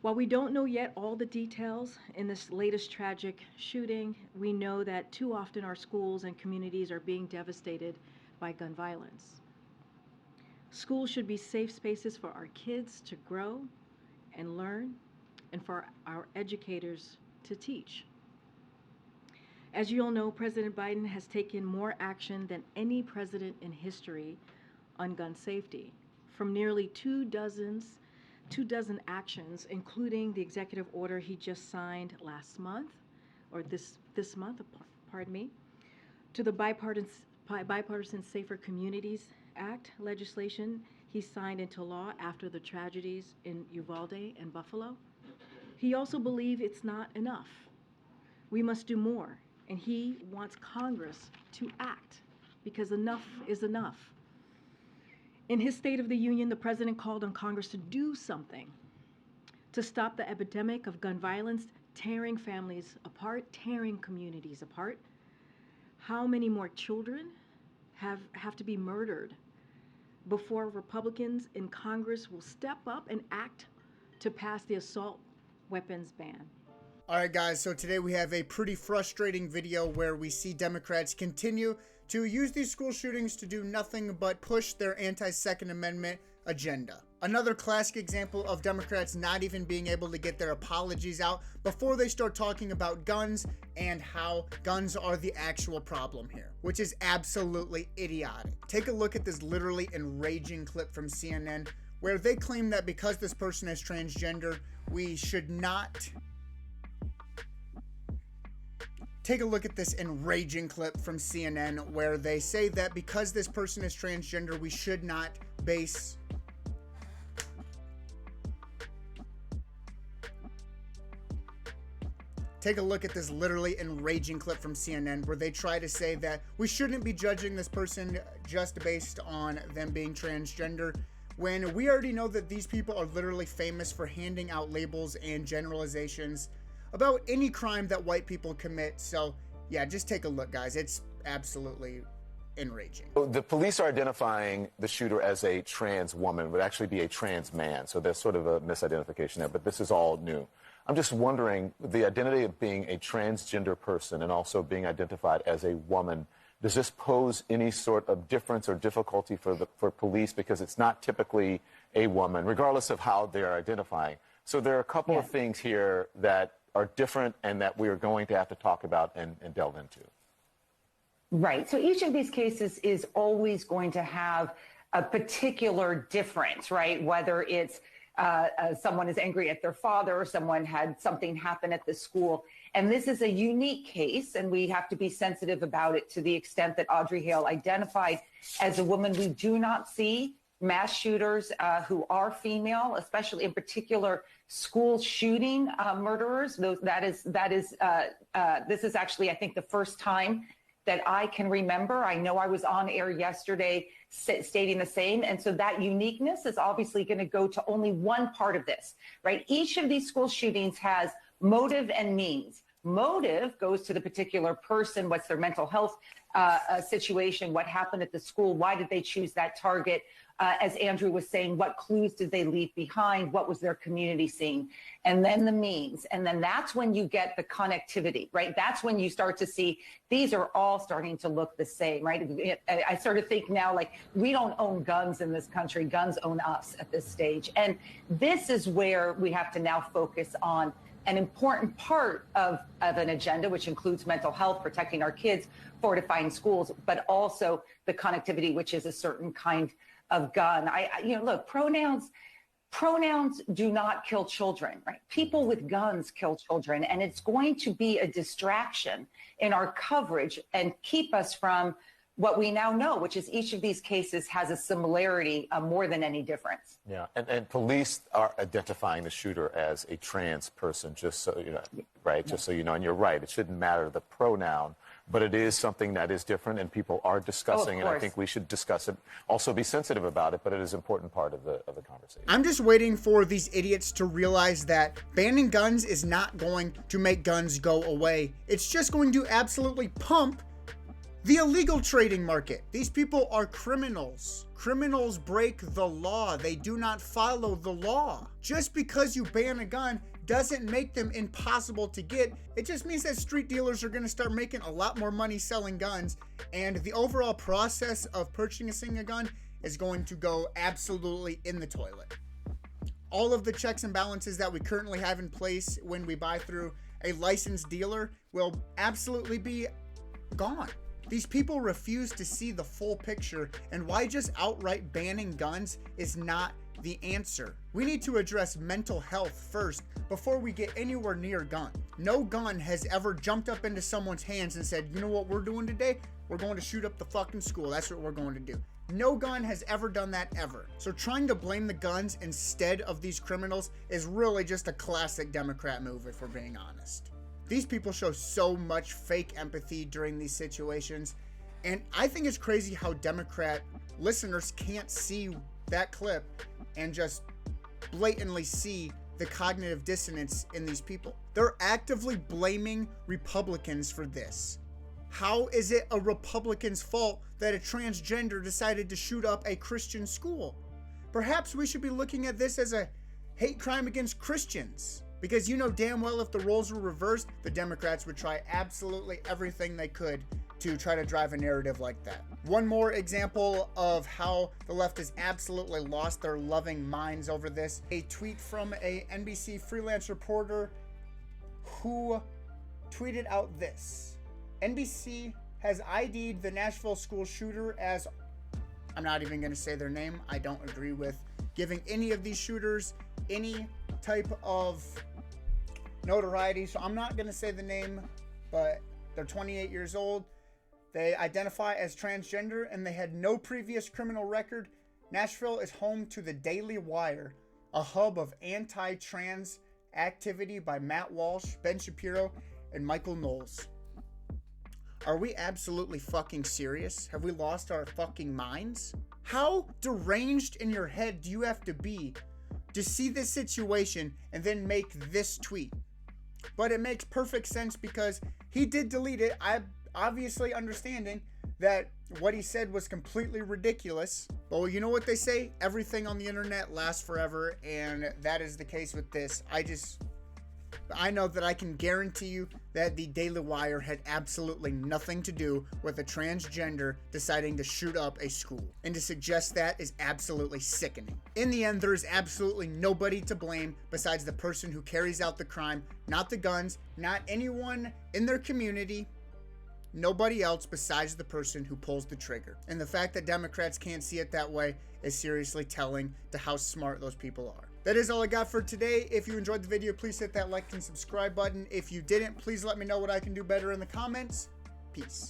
While we don't know yet all the details in this latest tragic shooting, we know that too often our schools and communities are being devastated by gun violence. Schools should be safe spaces for our kids to grow and learn, and for our educators to teach. As you all know, President Biden has taken more action than any president in history on gun safety, from nearly two dozen actions, including the executive order he just signed last month, or this month, pardon me, to the bipartisan Safer Communities Act legislation he signed into law after the tragedies in Uvalde and Buffalo. He also believes it's not enough. We must do more, and he wants Congress to act because enough is enough. In his State of the Union, the president called on Congress to do something to stop the epidemic of gun violence, tearing families apart, tearing communities apart. How many more children have to be murdered before Republicans in Congress will step up and act to pass the assault weapons ban? Alright guys, so today we have a pretty frustrating video where we see Democrats continue to use these school shootings to do nothing but push their anti-Second Amendment agenda. Another classic example of Democrats not even being able to get their apologies out before they start talking about guns and how guns are the actual problem here, which is absolutely idiotic. Take a look at this literally enraging clip from CNN where they claim that because this person is transgender, we should not... Take a look at this enraging clip from CNN where they say that because this person is transgender, we should not base... Take a look at this literally enraging clip from CNN where they try to say that we shouldn't be judging this person just based on them being transgender, when we already know that these people are literally famous for handing out labels and generalizations about any crime that white people commit. So yeah, just take a look, guys. It's absolutely enraging. The police are identifying the shooter as a trans woman, would actually be a trans man. So there's sort of a misidentification there, but this is all new. I'm just wondering, the identity of being a transgender person and also being identified as a woman, does this pose any sort of difference or difficulty for police, because it's not typically a woman, regardless of how they're identifying? So there are a couple of things here that are different and that we are going to have to talk about and delve into. Right. So each of these cases is always going to have a particular difference, right? Whether it's someone is angry at their father or someone had something happen at the school. And this is a unique case, and we have to be sensitive about it to the extent that Audrey Hale identified as a woman. We do not see mass shooters who are female, especially in particular school shooting murderers. This is actually, I think, the first time that I can remember. I know I was on air yesterday stating the same. And so that uniqueness is obviously going to go to only one part of this, right? Each of these school shootings has motive and means. Motive goes to the particular person. What's their mental health situation? What happened at the school? Why did they choose that target? As Andrew was saying, what clues did they leave behind? What was their community seeing? And then the means. And then that's when you get the connectivity, right? That's when you start to see these are all starting to look the same, right? I sort of think now, like, we don't own guns in this country. Guns own us at this stage. And this is where we have to now focus on an important part of an agenda, which includes mental health, protecting our kids, fortifying schools, but also the connectivity, which is a certain kind of gun. Look, pronouns do not kill children, right? People with guns kill children, and it's going to be a distraction in our coverage and keep us from what we now know, which is each of these cases has a similarity more than any difference. Yeah, and police are identifying the shooter as a trans person, just so you know, right? Just so you know, and you're right, it shouldn't matter the pronoun, but it is something that is different and people are discussing, and I think we should discuss it, also be sensitive about it, but it is an important part of the conversation. I'm just waiting for these idiots to realize that banning guns is not going to make guns go away. It's just going to absolutely pump The illegal trading market. These people are criminals. Criminals break the law. They do not follow the law. Just because you ban a gun doesn't make them impossible to get. It just means that street dealers are going to start making a lot more money selling guns, and the overall process of purchasing a gun is going to go absolutely in the toilet. All of the checks and balances that we currently have in place when we buy through a licensed dealer will absolutely be gone. These people refuse to see the full picture, and why just outright banning guns is not the answer. We need to address mental health first before we get anywhere near gun. No gun has ever jumped up into someone's hands and said, you know what we're doing today? We're going to shoot up the fucking school. That's what we're going to do. No gun has ever done that ever. So trying to blame the guns instead of these criminals is really just a classic Democrat move, if we're being honest. These people show so much fake empathy during these situations, and I think it's crazy how Democrat listeners can't see that clip and just blatantly see the cognitive dissonance in these people. They're actively blaming Republicans for this. How is it a Republican's fault that a transgender decided to shoot up a Christian school? Perhaps we should be looking at this as a hate crime against Christians. Because you know damn well if the roles were reversed, the Democrats would try absolutely everything they could to try to drive a narrative like that. One more example of how the left has absolutely lost their loving minds over this. A tweet from a NBC freelance reporter who tweeted out this. NBC has ID'd the Nashville school shooter as, I'm not even going to say their name. I don't agree with giving any of these shooters any type of notoriety, so I'm not going to say the name, but they're 28 years old. They identify as transgender and they had no previous criminal record. Nashville is home to the Daily Wire, a hub of anti-trans activity by Matt Walsh, Ben Shapiro, and Michael Knowles. Are we absolutely fucking serious? Have we lost our fucking minds? How deranged in your head do you have to be to see this situation and then make this tweet? But it makes perfect sense because he did delete it. I obviously understanding that what he said was completely ridiculous. But well, you know what they say? Everything on the internet lasts forever, and that is the case with this. I know that I can guarantee you that the Daily Wire had absolutely nothing to do with a transgender deciding to shoot up a school. And to suggest that is absolutely sickening. In the end, there is absolutely nobody to blame besides the person who carries out the crime, not the guns, not anyone in their community, nobody else besides the person who pulls the trigger. And the fact that Democrats can't see it that way is seriously telling to how smart those people are. That is all I got for today. If you enjoyed the video, please hit that like and subscribe button. If you didn't, please let me know what I can do better in the comments. Peace.